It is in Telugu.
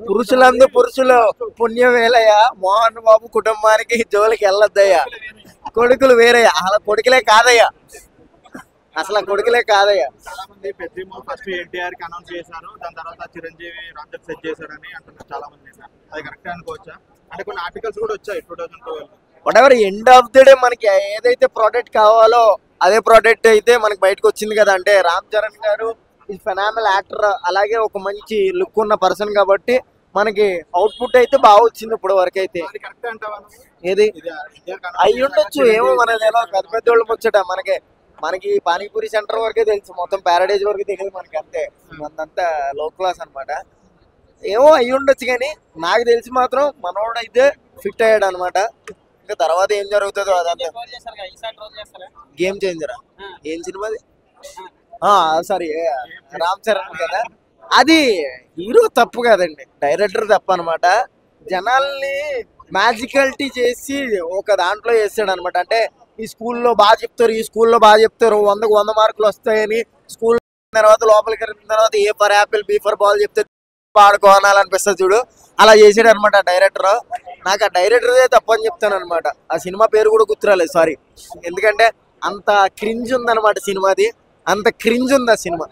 పురుషులందు పురుషులు పుణ్యమేలయ్య, మోహన్ బాబు కుటుంబానికి జోలికి వెళ్ళొద్దయ్యా. కొడుకులు వేరయ్యా, అసలు కొడుకులే కాదయ్యా, అసలు కొడుకులే కాదయ్యా. చాలా మంది పెద్ద ఫస్ట్ ఎన్టీఆర్ కి అనౌన్స్ చేశారు, దాని తర్వాత చిరంజీవి రామ్ సెట్ చేశారని అంటున్నారు చాలా మంది. అది కరెక్ట్ అనుకోవచ్చా? అంటే కొన్ని ఆర్టికల్స్ కూడా వచ్చాయి 2012. What ever end of the day మనకి ఏదైతే ప్రోడక్ట్ కావాలో అదే ప్రోడక్ట్ అయితే మనకి బయటకు వచ్చింది కదా. అంటే రామ్ చరణ్ గారు ఈ ఫెనామినల్ యాక్టర్, అలాగే ఒక మంచి లుక్ ఉన్న పర్సన్ కాబట్టి మనకి అవుట్పుట్ అయితే బాగా వచ్చింది ఇప్పుడు వరకు అయితే. అది కరెక్ట్ అంటావా? ఏది ఇది NTR కి అయి ఉండొచ్చు, ఏమో మనది ఎలా పెద్ద పెద్ద వాళ్ళు ముచ్చట. మనకి పానీపూరి సెంటర్ వరకే తెలుసు, మొత్తం ప్యారడైజ్ వరకు తెలియదు మనకి, అంతే. మనంతా లో క్లాస్ అనమాట. ఏమో అయి ఉండొచ్చు, కానీ నాకు తెలిసి మాత్రం మనోడు అయితే ఫిట్ అయ్యాడు అనమాట. ఇంకా తర్వాత ఏం జరుగుతుందో అదంతా. గేమ్ చేంజరా ఏం సినిమాది? సారీ, రామ్ చరణ్ కదా. అది హీరో తప్పు కదండి, డైరెక్టర్ తప్పు అనమాట. జనాల్ని మ్యాజికాలిటీ చేసి ఒక దాంట్లో వేసాడు అనమాట. అంటే ఈ స్కూల్లో బాగా చెప్తారు, ఈ స్కూల్లో బాగా చెప్తారు, 100కు 100 మార్కులు వస్తాయని, స్కూల్ తర్వాత లోపలికి వెళ్ళిన తర్వాత A for apple B for ball చెప్తే పాడుకోనాలనిపిస్తుంది చూడు, అలా చేసాడు అనమాట డైరెక్టర్. నాకు ఆ డైరెక్టర్దే తప్పని చెప్తాను అనమాట. ఆ సినిమా పేరు కూడా గుర్తురాలేదు, సారీ. ఎందుకంటే అంత క్రింజ్ ఉందన్నమాట సినిమాది, అంత క్రింజ్ ఉంది ఆ సినిమా.